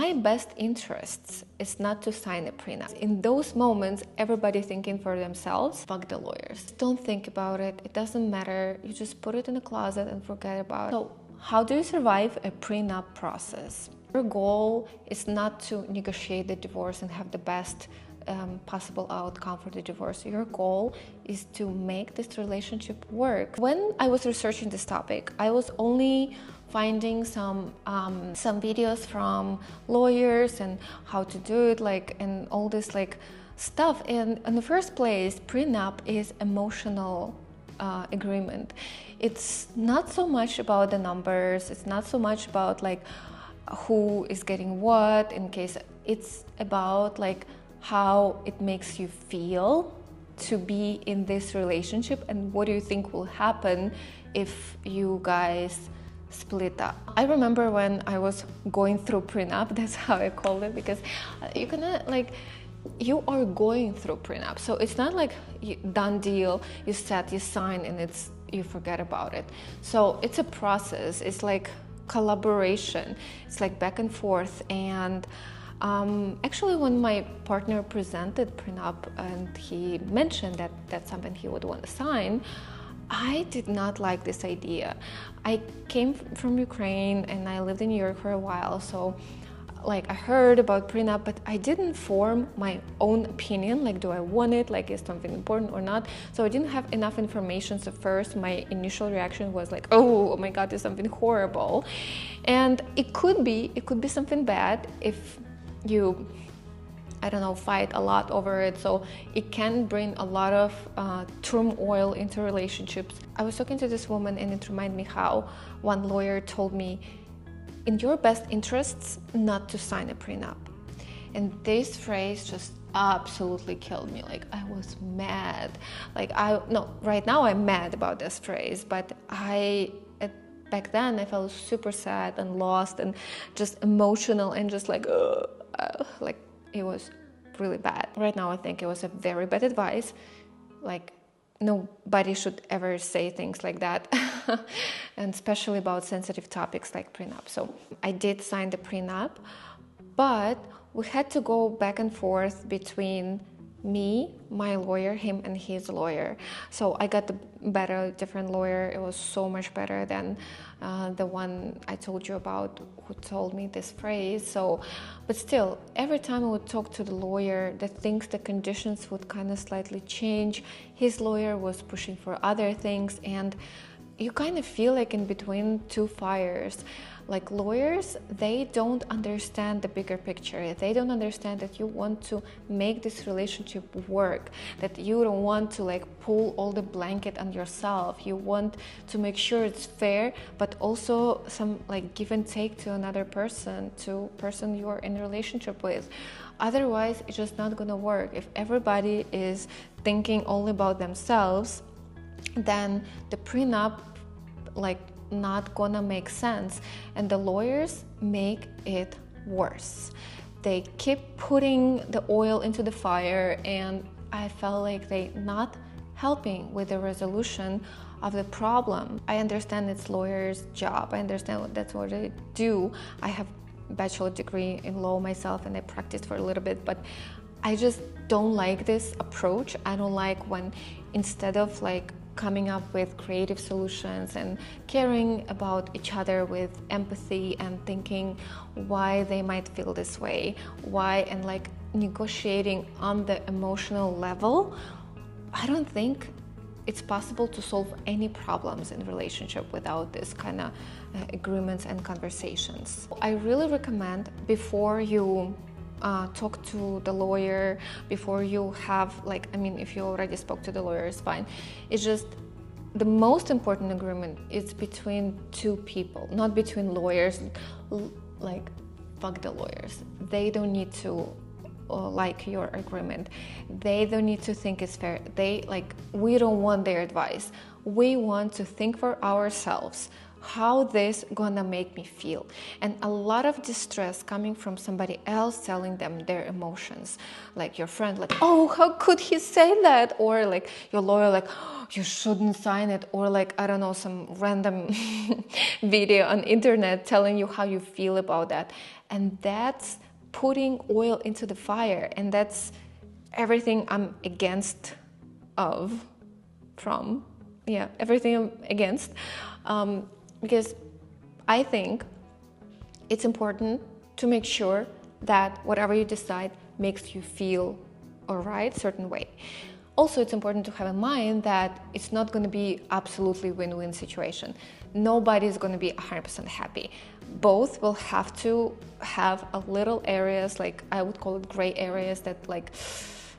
my best interests is not to sign a prenup. In those moments, everybody thinking for themselves, fuck the lawyers. Don't think about it. It doesn't matter. You just put it in a closet and forget about it. So how do you survive a prenup process? Your goal is not to negotiate the divorce and have the best possible outcome for the divorce. Your goal is to make this relationship work. When I was researching this topic, I was only finding some videos from lawyers and how to do it, and all this stuff. And in the first place, prenup is emotional agreement. It's not so much about the numbers. It's not so much about who is getting what in case. It's about how it makes you feel to be in this relationship, and what do you think will happen if you guys split up. I remember when I was going through prenup, that's how I called it, because you are going through prenup, so it's not done deal, you set, you sign, and you forget about it. So it's a process. It's collaboration. It's back and forth. And actually, when my partner presented prenup and he mentioned that that's something he would want to sign, I did not like this idea. I came from Ukraine and I lived in New York for a while, so I heard about prenup, but I didn't form my own opinion. Do I want it? Is something important or not? So I didn't have enough information. So first, my initial reaction was oh my God, there's something horrible. And it could be something bad if you, I don't know, fight a lot over it. So it can bring a lot of turmoil into relationships. I was talking to this woman and it reminded me how one lawyer told me, in your best interests not to sign a prenup. And this phrase just absolutely killed me. I was mad. Right now I'm mad about this phrase, but back then I felt super sad and lost and just emotional and just it was really bad. Right now I think it was a very bad advice. Nobody should ever say things like that, and especially about sensitive topics like prenup. So I did sign the prenup, but we had to go back and forth between me, my lawyer, him and his lawyer. So I got a different lawyer. It was so much better than the one I told you about who told me this phrase. So, but still, every time I would talk to the lawyer, the conditions would kind of slightly change. His lawyer was pushing for other things, and you kind of feel in between two fires. Lawyers, they don't understand the bigger picture. They don't understand that you want to make this relationship work, that you don't want to pull all the blanket on yourself. You want to make sure it's fair, but also some give and take to another person, to person you're in a relationship with. Otherwise, it's just not gonna work. If everybody is thinking only about themselves, then the prenup not gonna make sense, and the lawyers make it worse. They keep putting the oil into the fire, and I felt they not helping with the resolution of the problem. I understand it's lawyers' job. I understand that's what they do. I have a bachelor degree in law myself, and I practiced for a little bit, but I just don't like this approach. I don't like when instead of coming up with creative solutions and caring about each other with empathy and thinking why they might feel this way, and negotiating on the emotional level, I don't think it's possible to solve any problems in relationship without this kind of agreements and conversations. I really recommend, before you talk to the lawyer, before you have if you already spoke to the lawyer, it's fine. It's just the most important agreement is between two people, not between lawyers. Fuck the lawyers. They don't need to like your agreement. They don't need to think it's fair. We don't want their advice. We want to think for ourselves how this gonna make me feel. And a lot of distress coming from somebody else telling them their emotions, like your friend, like, oh, how could he say that? Or like your lawyer, like, oh, you shouldn't sign it. Or like, I don't know, some random video on internet telling you how you feel about that. And that's putting oil into the fire. And that's everything I'm against everything I'm against. Because I think it's important to make sure that whatever you decide makes you feel all right, certain way. Also, it's important to have in mind that it's not going to be absolutely win-win situation. Nobody's going to be 100% happy. Both will have to have a little areas, like I would call it gray areas, that like,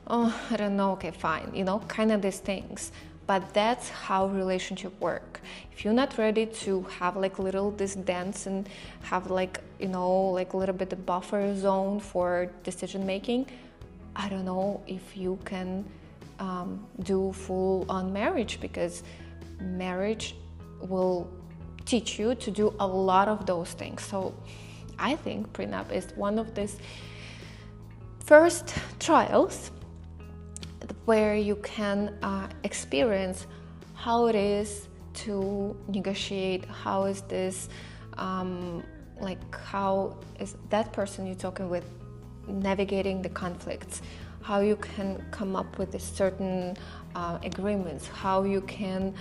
oh, I don't know, okay, fine, kind of these things. But that's how relationship work. If you're not ready to have like little this dance and have like, like a little bit of buffer zone for decision making, I don't know if you can do full on marriage, because marriage will teach you to do a lot of those things. So I think prenup is one of these first trials where you can experience how it is to negotiate, how is this, how is that person you're talking with navigating the conflicts, how you can come up with a certain agreements, how you can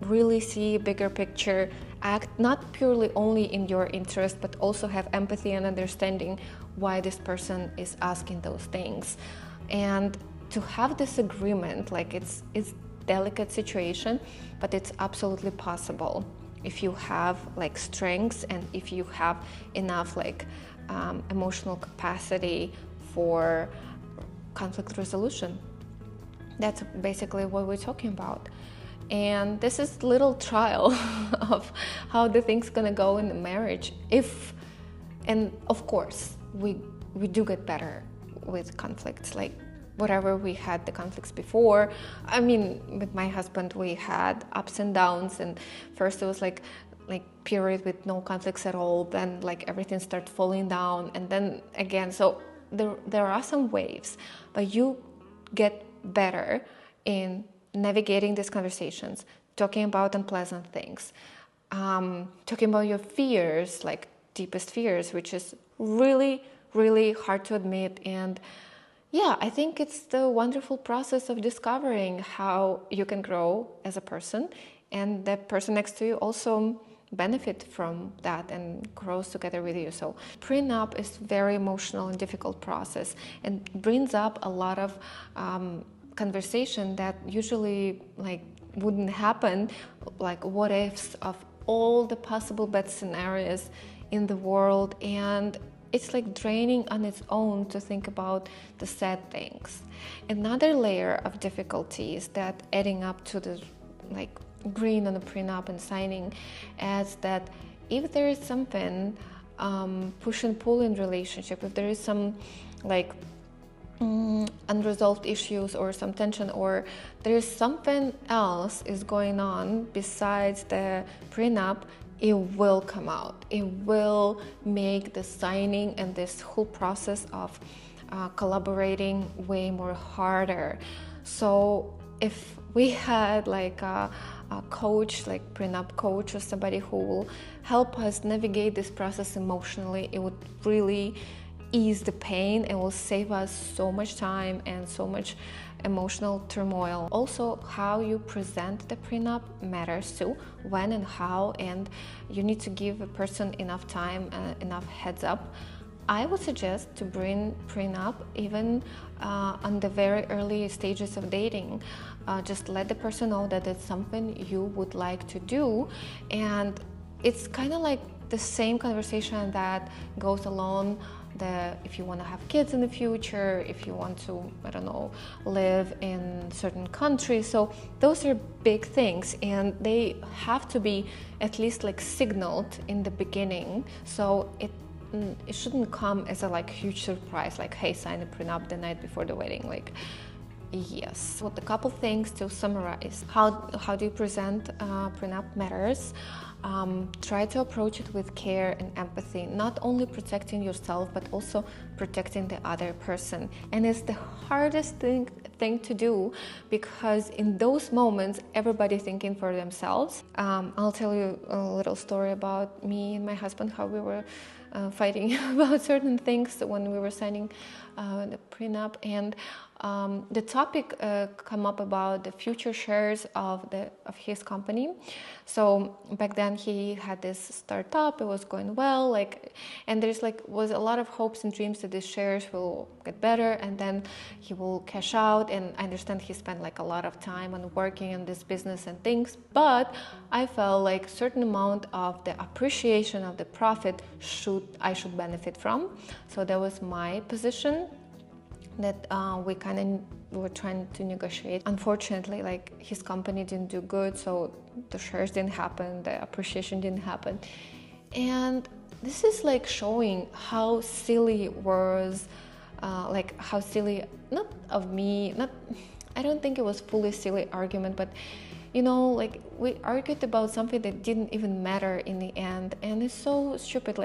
really see a bigger picture, act not purely only in your interest, but also have empathy and understanding why this person is asking those things. And to have this agreement, like it's delicate situation, but it's absolutely possible if you have like strengths and if you have enough like emotional capacity for conflict resolution. That's basically what we're talking about. And this is little trial of how the thing's gonna go in the marriage. And of course, we do get better with conflicts, like whatever we had the conflicts before. I mean, with my husband, we had ups and downs, and first it was like period with no conflicts at all, then like everything started falling down, and then again. So there are some waves, but you get better in navigating these conversations, talking about unpleasant things, talking about your fears, like deepest fears, which is really, really hard to admit. And yeah, I think it's the wonderful process of discovering how you can grow as a person, and the person next to you also benefit from that and grows together with you. So prenup is very emotional and difficult process, and brings up a lot of conversation that usually like wouldn't happen, like what ifs of all the possible bad scenarios in the world. And it's like draining on its own to think about the sad things. Another layer of difficulties that adding up to the like agreeing on a prenup and signing adds that if there is something push and pull in relationship, if there is some like unresolved issues or some tension, or there is something else is going on besides the prenup, it will come out. It will make the signing and this whole process of collaborating way more harder. So if we had like a coach, like prenup coach, or somebody who will help us navigate this process emotionally, it would really ease the pain and will save us so much time and so much emotional turmoil. Also, how you present the prenup matters too, when and how, and you need to give a person enough time, enough heads up. I would suggest to bring prenup even on the very early stages of dating. Just let the person know that it's something you would like to do, and it's kind of like the same conversation that goes along if you want to have kids in the future, if you want to, I don't know, live in certain countries. So those are big things, and they have to be at least like signaled in the beginning. So it shouldn't come as a like huge surprise, like, hey, sign a prenup the night before the wedding. Like, yes. Well, a couple things to summarize. How do you present prenup matters? Try to approach it with care and empathy, not only protecting yourself but also protecting the other person. And it's the hardest thing to do, because in those moments everybody thinking for themselves. I'll tell you a little story about me and my husband, how we were fighting about certain things when we were signing the prenup, and the topic come up about the future shares of his company. So back then he had this startup, it was going well, and there's was a lot of hopes and dreams that these shares will get better and then he will cash out. And I understand he spent a lot of time on working in this business and things, but I felt like certain amount of the appreciation of the profit I should benefit from. So that was my position, that we were trying to negotiate. Unfortunately, his company didn't do good, so the shares didn't happen, the appreciation didn't happen. And this is showing how silly it was, how silly, not of me, I don't think it was fully silly argument, but we argued about something that didn't even matter in the end, and it's so stupid.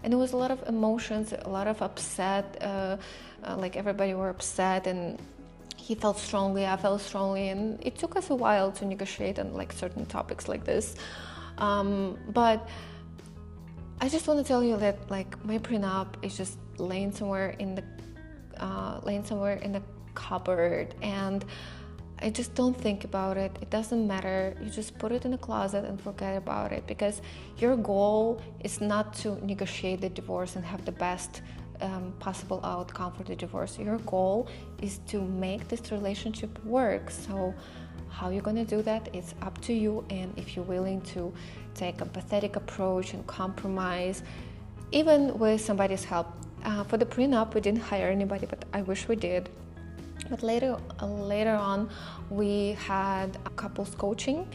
And there was a lot of emotions, a lot of upset. Everybody were upset, and he felt strongly, I felt strongly, and it took us a while to negotiate on certain topics like this. But I just want to tell you that my prenup is just laying somewhere in the cupboard, and I just don't think about it. It doesn't matter. You just put it in a closet and forget about it, because your goal is not to negotiate the divorce and have the best possible outcome for the divorce. Your goal is to make this relationship work. So how you're going to do that, it's up to you. And if you're willing to take a empathetic approach and compromise, even with somebody's help. For the prenup, we didn't hire anybody, but I wish we did. But later on, we had a couples coaching,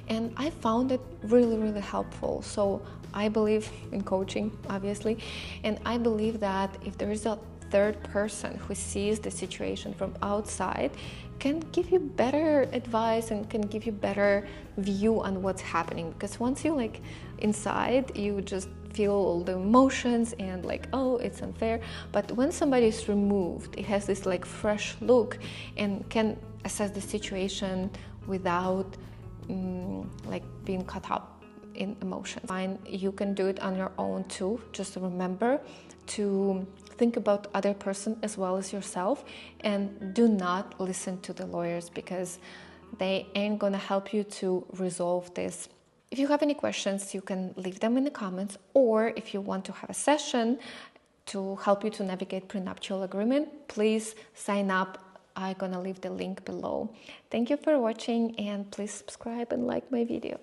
and I found it really, really helpful. So I believe in coaching, obviously, and I believe that if there is a third person who sees the situation from outside, can give you better advice and can give you better view on what's happening. Because once you inside, you just feel all the emotions and oh, it's unfair. But when somebody is removed, it has this fresh look and can assess the situation without being caught up in emotions. Fine, you can do it on your own too. Just remember to think about the other person as well as yourself, and do not listen to the lawyers, because they ain't gonna help you to resolve this. If you have any questions, you can leave them in the comments, or if you want to have a session to help you to navigate prenuptial agreement, please sign up. I'm gonna leave the link below. Thank you for watching, and please subscribe and like my video.